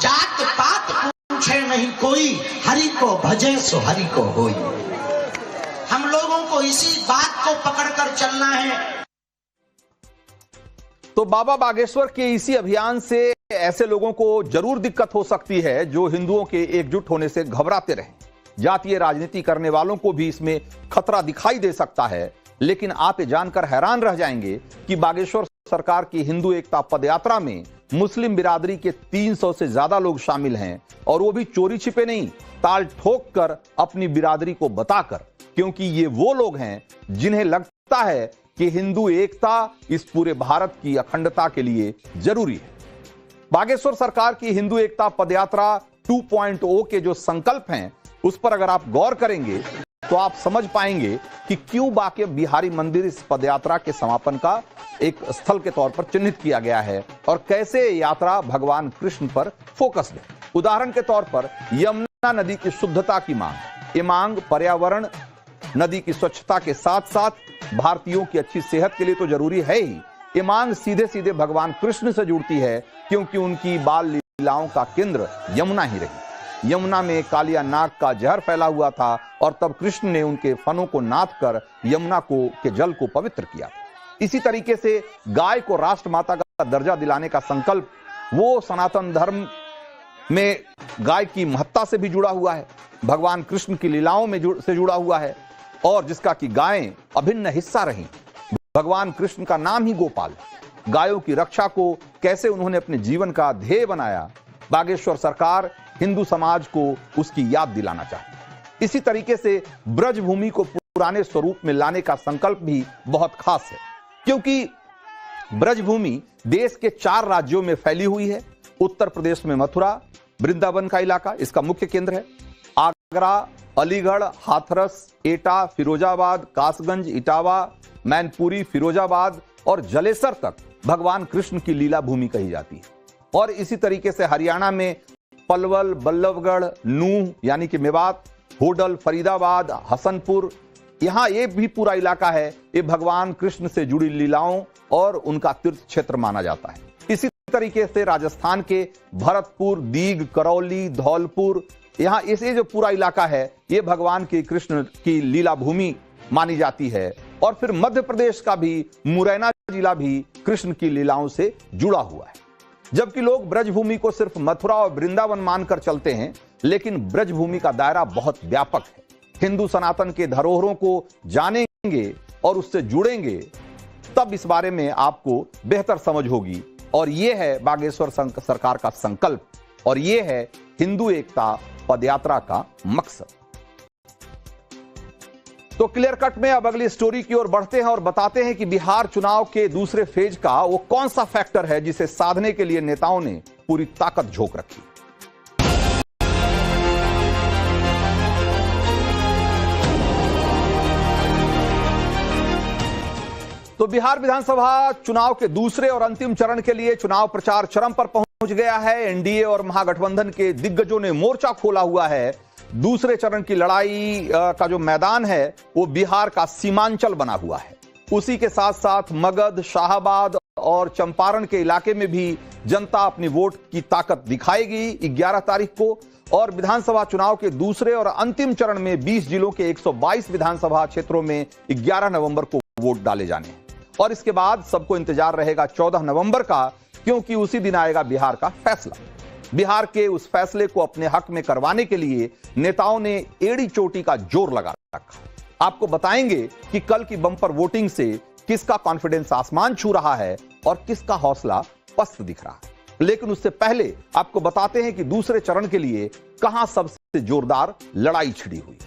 जात पात पूछे नहीं कोई, हरि को भजे सो हरि को होई। हम लोगों को इसी बात को पकड़कर चलना है। तो बाबा बागेश्वर के इसी अभियान से ऐसे लोगों को जरूर दिक्कत हो सकती है जो हिंदुओं के एकजुट होने से घबराते रहे। जातीय राजनीति करने वालों को भी इसमें खतरा दिखाई दे सकता है, लेकिन आप ये जानकर हैरान रह जाएंगे कि बागेश्वर सरकार की हिंदू एकता पदयात्रा में मुस्लिम बिरादरी के 300 से ज्यादा लोग शामिल हैं और वो भी चोरी छिपे नहीं, ताल ठोक कर अपनी बिरादरी को बताकर, क्योंकि ये वो लोग हैं जिन्हें लगता है कि हिंदू एकता इस पूरे भारत की अखंडता के लिए जरूरी है। बागेश्वर सरकार की हिंदू एकता पदयात्रा 2.0 के जो संकल्प हैं उस पर अगर आप गौर करेंगे तो आप समझ पाएंगे कि क्यों बाके बिहारी मंदिर इस पदयात्रा के समापन का एक स्थल के तौर पर चिन्हित किया गया है और कैसे यात्रा भगवान कृष्ण पर फोकस है। उदाहरण के तौर पर यमुना नदी की शुद्धता की मांग, ये मांग पर्यावरण, नदी की स्वच्छता के साथ साथ भारतीयों की अच्छी सेहत के लिए तो जरूरी है ही। ये मांग सीधे सीधे भगवान कृष्ण से जुड़ती है क्योंकि उनकी बाल लीलाओं का केंद्र यमुना ही रही। यमुना में कालिया नाग का जहर फैला हुआ था और तब कृष्ण ने उनके फनों को नाथ कर यमुना के जल को पवित्र किया। इसी तरीके से गाय को राष्ट्रमाता का दर्जा दिलाने का संकल्प वो सनातन धर्म में गाय की महत्ता से भी जुड़ा हुआ है, भगवान कृष्ण की लीलाओं में से जुड़ा हुआ है और जिसका कि गायें अभिन्न हिस्सा रही। भगवान कृष्ण का नाम ही गोपाल। गायों की रक्षा को कैसे उन्होंने अपने जीवन का ध्येय बनाया, बागेश्वर सरकार हिंदू समाज को उसकी याद दिलाना चाहती। इसी तरीके से ब्रजभूमि को पुराने स्वरूप में लाने का संकल्प भी बहुत खास है क्योंकि ब्रजभूमि देश के 4 राज्यों में फैली हुई है। उत्तर प्रदेश में मथुरा, वृंदावन का इलाका इसका मुख्य केंद्र है। आगरा, अलीगढ़, हाथरस, एटा, फिरोजाबाद, कासगंज, इटावा, मैनपुरी, फिरोजाबाद और जलेसर तक भगवान कृष्ण की लीला भूमि कही जाती है। और इसी तरीके से हरियाणा में पलवल, बल्लभगढ़, नूह यानी कि मेवात, होडल, फरीदाबाद, हसनपुर, यहां ये भी पूरा इलाका है, ये भगवान कृष्ण से जुड़ी लीलाओं और उनका तीर्थ क्षेत्र माना जाता है। इसी तरीके से राजस्थान के भरतपुर, दीग, करौली, धौलपुर, यहां इसे जो पूरा इलाका है ये भगवान की कृष्ण की लीला भूमि मानी जाती है। और फिर मध्य प्रदेश का भी मुरैना जिला भी कृष्ण की लीलाओं से जुड़ा हुआ है। जबकि लोग ब्रजभूमि को सिर्फ मथुरा और वृंदावन मानकर चलते हैं, लेकिन ब्रजभूमि का दायरा बहुत व्यापक है। हिंदू सनातन के धरोहरों को जानेंगे और उससे जुड़ेंगे तब इस बारे में आपको बेहतर समझ होगी। और यह है बागेश्वर सरकार का संकल्प और यह है हिंदू एकता पदयात्रा का मकसद। तो क्लियर कट में अब अगली स्टोरी की ओर बढ़ते हैं और बताते हैं कि बिहार चुनाव के दूसरे फेज का वो कौन सा फैक्टर है जिसे साधने के लिए नेताओं ने पूरी ताकत झोंक रखी। तो बिहार विधानसभा चुनाव के दूसरे और अंतिम चरण के लिए चुनाव प्रचार चरम पर पहुंच गया है। एनडीए और महागठबंधन के दिग्गजों ने मोर्चा खोला हुआ है। दूसरे चरण की लड़ाई का जो मैदान है वो बिहार का सीमांचल बना हुआ है। उसी के साथ साथ मगध, शाहाबाद और चंपारण के इलाके में भी जनता अपनी वोट की ताकत दिखाएगी 11 तारीख को। और विधानसभा चुनाव के दूसरे और अंतिम चरण में 20 जिलों के 122 विधानसभा क्षेत्रों में 11 नवंबर को वोट डाले जाने हैं। और इसके बाद सबको इंतजार रहेगा 14 नवंबर का, क्योंकि उसी दिन आएगा बिहार का फैसला। बिहार के उस फैसले को अपने हक में करवाने के लिए नेताओं ने एड़ी चोटी का जोर लगा रखा। आपको बताएंगे कि कल की बम्पर वोटिंग से किसका कॉन्फिडेंस आसमान छू रहा है और किसका हौसला पस्त दिख रहा है। लेकिन उससे पहले आपको बताते हैं कि दूसरे चरण के लिए कहां सबसे जोरदार लड़ाई छिड़ी हुई।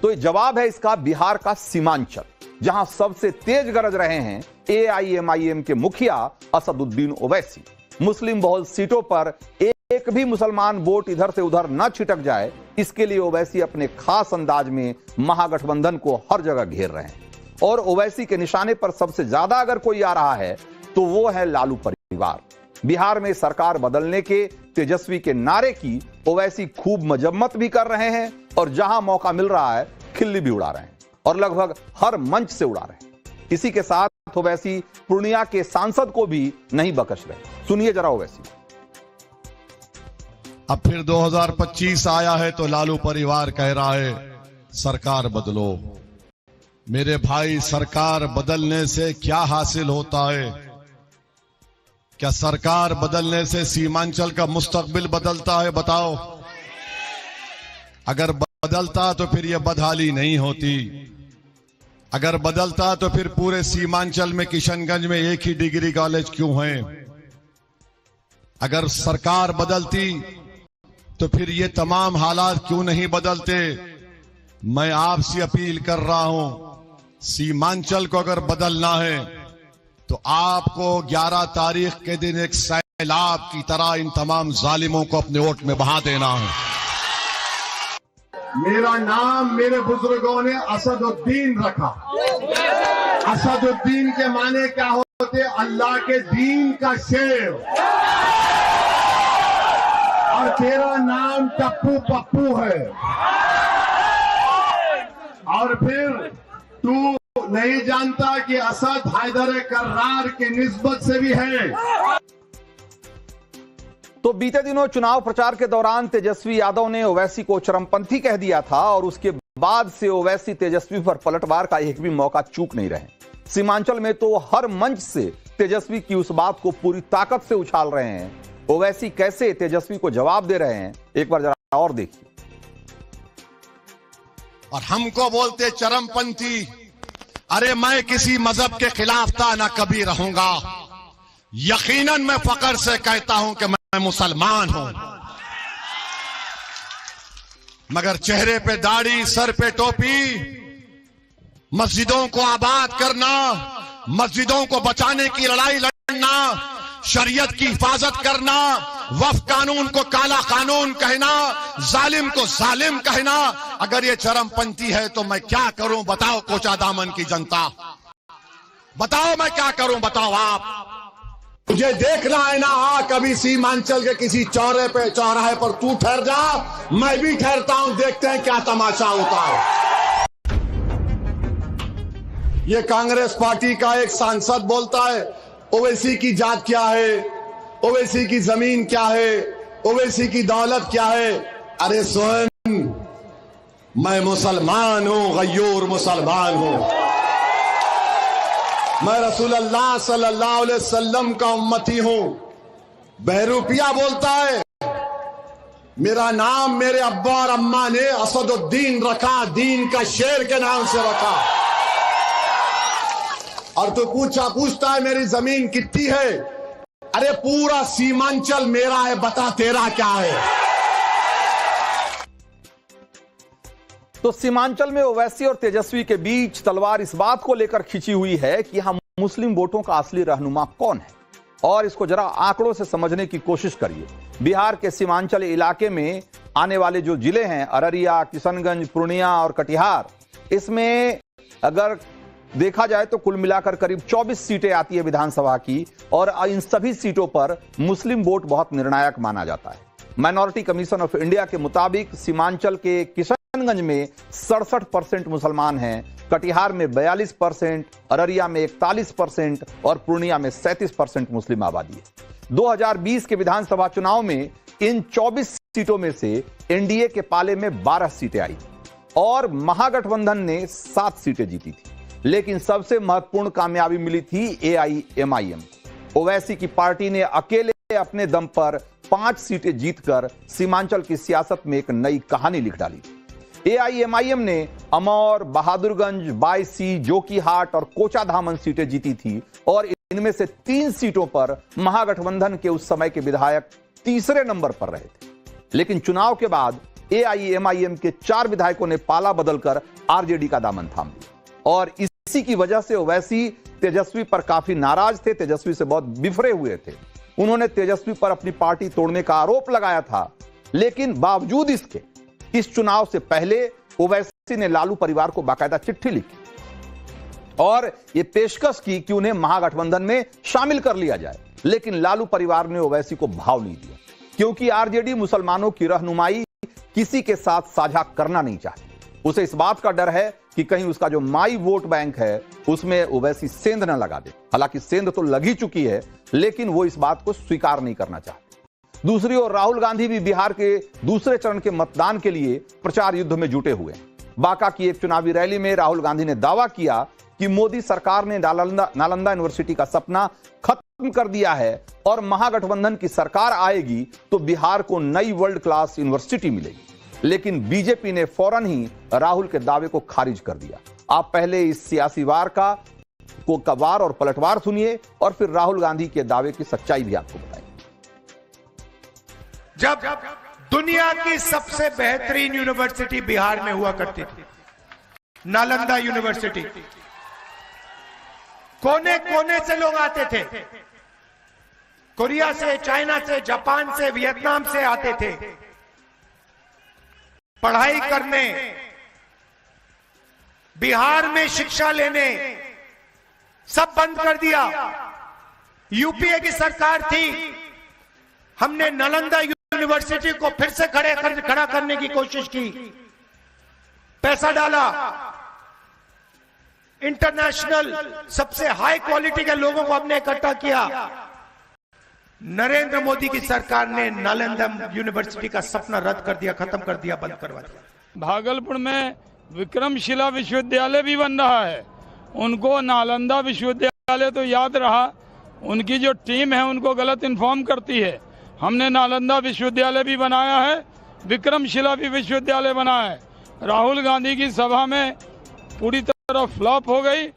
तो ये जवाब है इसका बिहार का सीमांचल, जहां सबसे तेज गरज रहे हैं एआईएमआईएम के मुखिया असदुद्दीन ओवैसी। मुस्लिम बहुल सीटों पर एक भी मुसलमान वोट इधर से उधर न छिटक जाए, इसके लिए ओवैसी अपने खास अंदाज में महागठबंधन को हर जगह घेर रहे हैं। और ओवैसी के निशाने पर सबसे ज्यादा अगर कोई आ रहा है तो वो है लालू परिवार। बिहार में सरकार बदलने के तेजस्वी के नारे की ओवैसी खूब मजम्मत भी कर रहे हैं और जहां मौका मिल रहा है खिल्ली भी उड़ा रहे हैं और लगभग हर मंच से उड़ा रहे हैं। इसी के साथ ओवैसी पूर्णिया के सांसद को भी नहीं बख्श रहे। सुनिए जरा ओवैसी। अब फिर 2025 आया है तो लालू परिवार कह रहा है सरकार बदलो। मेरे भाई, सरकार बदलने से क्या हासिल होता है? क्या सरकार बदलने से सीमांचल का मुस्तकबिल बदलता है? बताओ। अगर बदलता तो फिर यह बदहाली नहीं होती। अगर बदलता तो फिर पूरे सीमांचल में किशनगंज में एक ही डिग्री कॉलेज क्यों है? अगर सरकार बदलती तो फिर ये तमाम हालात क्यों नहीं बदलते? मैं आपसे अपील कर रहा हूं, सीमांचल को अगर बदलना है तो आपको 11 तारीख के दिन एक सैलाब की तरह इन तमाम जालिमों को अपने वोट में बहा देना है। मेरा नाम मेरे बुजुर्गों ने असदुद्दीन रखा। असदुद्दीन के माने क्या होते? अल्लाह के दीन का शेर। और तेरा नाम टप्पू पप्पू है। और फिर तू नहीं जानता कि असद हैदर कर्रार के निस्बत से भी है। तो बीते दिनों चुनाव प्रचार के दौरान तेजस्वी यादव ने ओवैसी को चरमपंथी कह दिया था और उसके बाद से ओवैसी तेजस्वी पर पलटवार का एक भी मौका चूक नहीं रहे। सीमांचल में तो हर मंच से तेजस्वी की उस बात को पूरी ताकत से उछाल रहे हैं। ओवैसी कैसे तेजस्वी को जवाब दे रहे हैं, एक बार जरा और देखिए। और हमको बोलते चरमपंथी। अरे मैं किसी मजहब के खिलाफ था, ना कभी रहूंगा। यकीनन मैं फख्र से कहता हूं कि मैं मुसलमान हूं, मगर चेहरे पे दाढ़ी, सर पे टोपी, मस्जिदों को आबाद करना, मस्जिदों को बचाने की लड़ाई लड़ना, शरीयत की हिफाजत करना, वक्फ कानून को काला कानून कहना, जालिम को जालिम कहना, अगर ये चरमपंथी है तो मैं क्या करूं? बताओ कोचा दामन की जनता, बताओ मैं क्या करूं? बताओ आप। मुझे देखना है ना, कभी सीमांचल के किसी चौराहे पर तू ठहर जा, मैं भी ठहरता हूं, देखते हैं क्या तमाशा होता है। ये कांग्रेस पार्टी का एक सांसद बोलता है ओवैसी की जात क्या है, ओवैसी की जमीन क्या है, ओवैसी की दौलत क्या है। अरे सुन, मैं मुसलमान हूं, गयूर मुसलमान हूं। मैं रसूलुल्लाह सल्लल्लाहु अलैहि वसल्लम का उम्मती हूं। बहरूपिया बोलता है मेरा नाम मेरे अब्बा और अम्मा ने असदुद्दीन रखा, दीन का शेर के नाम से रखा। और तो पूछता है मेरी जमीन कितनी है? अरे पूरा सीमांचल मेरा है, बता तेरा क्या है? तो सीमांचल में ओवैसी और तेजस्वी के बीच तलवार इस बात को लेकर खिंची हुई है कि हम मुस्लिम वोटों का असली रहनुमा कौन है, और इसको जरा आंकड़ों से समझने की कोशिश करिए। बिहार के सीमांचल इलाके में आने वाले जो जिले हैं, अररिया, किशनगंज, पूर्णिया और कटिहार, इसमें अगर देखा जाए तो कुल मिलाकर करीब 24 सीटें आती है विधानसभा की, और इन सभी सीटों पर मुस्लिम वोट बहुत निर्णायक माना जाता है। माइनॉरिटी कमीशन ऑफ इंडिया के मुताबिक सीमांचल के किशनगंज में 67% मुसलमान हैं, कटिहार में 42%, अररिया में 41% और पूर्णिया में 37% मुस्लिम आबादी है। 2020 के विधानसभा चुनाव में इन 24 सीटों में से एनडीए के पाले में 12 सीटें आई और महागठबंधन ने 7 सीटें जीती थी। लेकिन सबसे महत्वपूर्ण कामयाबी मिली थी एआईएमआईएम। ओवैसी की पार्टी ने अकेले अपने दम पर 5 सीटें जीतकर सीमांचल की सियासत में एक नई कहानी लिख डाली। एआईएमआईएम ने अमौर, बहादुरगंज, बायसी, जोकीहाट और कोचाधामन सीटें जीती थी और इनमें से 3 सीटों पर महागठबंधन के उस समय के विधायक तीसरे नंबर पर रहे थे। लेकिन चुनाव के बाद एआईएमआईएम के 4 विधायकों ने पाला बदलकर आरजेडी का दामन थाम लिया और इसी की वजह से ओवैसी तेजस्वी पर काफी नाराज थे, तेजस्वी से बहुत बिफरे हुए थे। उन्होंने तेजस्वी पर अपनी पार्टी तोड़ने का आरोप लगाया था। लेकिन बावजूद इसके इस चुनाव से पहले ओवैसी ने लालू परिवार को बाकायदा चिट्ठी लिखी और यह पेशकश की कि उन्हें महागठबंधन में शामिल कर लिया जाए। लेकिन लालू परिवार ने ओवैसी को भाव नहीं दिया क्योंकि आरजेडी मुसलमानों की रहनुमाई किसी के साथ साझा करना नहीं चाहती। उसे इस बात का डर है कि कहीं उसका जो माई वोट बैंक है उसमें ओवैसी सेंध न लगा दे। हालांकि सेंध तो लग ही चुकी है, लेकिन वो इस बात को स्वीकार नहीं करना चाहते। दूसरी ओर राहुल गांधी भी बिहार के दूसरे चरण के मतदान के लिए प्रचार युद्ध में जुटे हुए हैं। बांका की एक चुनावी रैली में राहुल गांधी ने दावा किया कि मोदी सरकार ने नालंदा यूनिवर्सिटी का सपना खत्म कर दिया है और महागठबंधन की सरकार आएगी तो बिहार को नई वर्ल्ड क्लास यूनिवर्सिटी मिलेगी। लेकिन बीजेपी ने फौरन ही राहुल के दावे को खारिज कर दिया। आप पहले इस सियासी वार का वार और पलटवार सुनिए और फिर राहुल गांधी के दावे की सच्चाई भी आपको बताएंगे। जब दुनिया की सबसे बेहतरीन यूनिवर्सिटी बिहार में हुआ करती थी, नालंदा यूनिवर्सिटी, कोने कोने से लोग आते थे, कोरिया से, चाइना से, जापान से, वियतनाम से आते थे पढ़ाई करने, बिहार में शिक्षा लेने। सब बंद कर दिया। यूपीए की सरकार थी, हमने नालंदा यूनिवर्सिटी को फिर से खड़ा करने की कोशिश की, पैसा डाला, इंटरनेशनल सबसे हाई क्वालिटी के लोगों को हमने इकट्ठा किया। नरेंद्र मोदी की सरकार ने नालंदा यूनिवर्सिटी का सपना रद्द कर दिया, खत्म कर दिया, बंद करवा दिया। भागलपुर में विक्रमशिला विश्वविद्यालय भी बन रहा है। उनको नालंदा विश्वविद्यालय तो याद रहा, उनकी जो टीम है उनको गलत इन्फॉर्म करती है। हमने नालंदा विश्वविद्यालय भी बनाया है, विक्रमशिला भी विश्वविद्यालय बनाया है। राहुल गांधी की सभा में पूरी तरह फ्लॉप हो गई।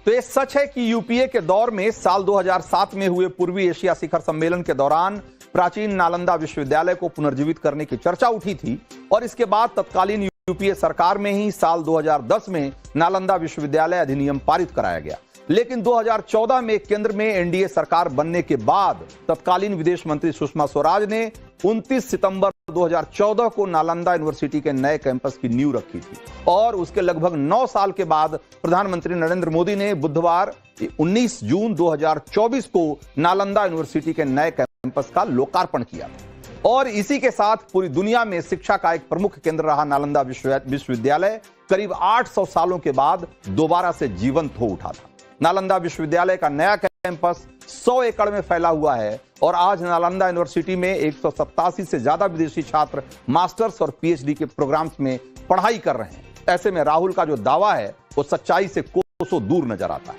तो ये सच है कि यूपीए के दौर में साल 2007 में हुए पूर्वी एशिया शिखर सम्मेलन के दौरान प्राचीन नालंदा विश्वविद्यालय को पुनर्जीवित करने की चर्चा उठी थी और इसके बाद तत्कालीन यूपीए सरकार में ही साल 2010 में नालंदा विश्वविद्यालय अधिनियम पारित कराया गया। लेकिन 2014 में केंद्र में एनडीए सरकार बनने के बाद तत्कालीन विदेश मंत्री सुषमा स्वराज ने 29 सितंबर 2014 को नालंदा यूनिवर्सिटी के नए कैंपस की नींव रखी थी और उसके लगभग 9 साल के बाद प्रधानमंत्री नरेंद्र मोदी ने बुधवार 19 जून 2024 को नालंदा यूनिवर्सिटी के नए कैंपस का लोकार्पण किया था। और इसी के साथ पूरी दुनिया में शिक्षा का एक प्रमुख केंद्र रहा नालंदा विश्वविद्यालय करीब 800 सालों के बाद दोबारा से जीवंत हो उठा था। नालंदा विश्वविद्यालय का नया कैंपस 100 एकड़ में फैला हुआ है और आज नालंदा यूनिवर्सिटी में 187 से ज्यादा विदेशी छात्र मास्टर्स और पीएचडी के प्रोग्राम्स में पढ़ाई कर रहे हैं। ऐसे में राहुल का जो दावा है वो सच्चाई से कोसों दूर नजर आता है।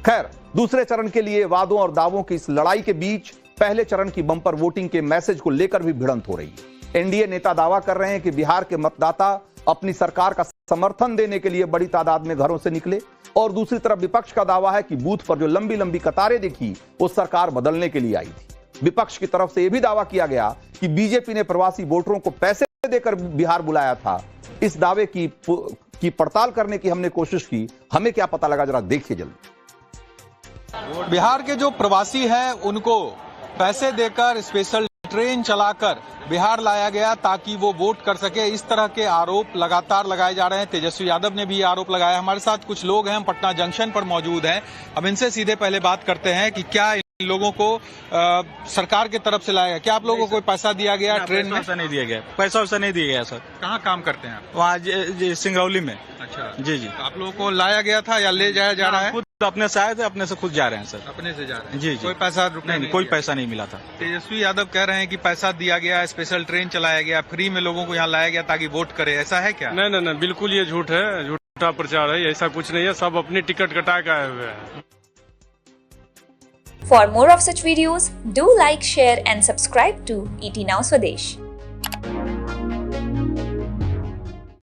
खैर, दूसरे चरण के लिए वादों और दावों की इस लड़ाई के बीच पहले चरण की बंपर वोटिंग के मैसेज को लेकर भी भिड़ंत हो रही है। एनडीए नेता दावा कर रहे हैं कि बिहार के मतदाता अपनी सरकार का समर्थन देने के लिए बड़ी तादाद में घरों से निकले और दूसरी तरफ विपक्ष का दावा है कि बूथ पर जो लंबी लंबी कतारें दिखी वो सरकार बदलने के लिए आई थी। विपक्ष की तरफ से यह भी दावा किया गया कि बीजेपी ने प्रवासी वोटरों को पैसे देकर बिहार बुलाया था। इस दावे की पड़ताल करने की हमने कोशिश की, हमें क्या पता लगा जरा देखिए जल्दी। बिहार के जो प्रवासी हैं उनको पैसे देकर स्पेशल ट्रेन चलाकर बिहार लाया गया ताकि वो वोट कर सके। इस तरह के आरोप लगातार लगाए जा रहे हैं। तेजस्वी यादव ने भी आरोप लगाया। हमारे साथ कुछ लोग हैं, हम पटना जंक्शन पर मौजूद हैं। अब इनसे सीधे पहले बात करते हैं कि क्या इन लोगों को सरकार की तरफ से लाया गया, क्या आप लोगों को कोई पैसा दिया गया ट्रेन में? पैसा नहीं दिया गया, पैसा वैसा नहीं दिया गया सर। कहाँ काम करते हैं आप? वहाँ सिंगरौली में। अच्छा जी जी। आप लोगों को लाया गया था या ले जाया जा रहा है? खुद अपने से आए थे, अपने से खुद जा रहे हैं सर। अपने से जा रहे हैं? जी। कोई पैसा रुपया नहीं, कोई पैसा नहीं मिला था। तेजस्वी यादव कह रहे हैं कि पैसा दिया गया, स्पेशल ट्रेन चलाया गया, फ्री में लोगों को यहाँ लाया गया ताकि वोट करे, ऐसा है क्या? नहीं नहीं नहीं, बिल्कुल ये झूठ है, झूठा प्रचार है, ऐसा कुछ नहीं है, सब अपनी टिकट कटा के आए हुए हैं। For more of such videos, do like, share and subscribe to ET Now Swadesh.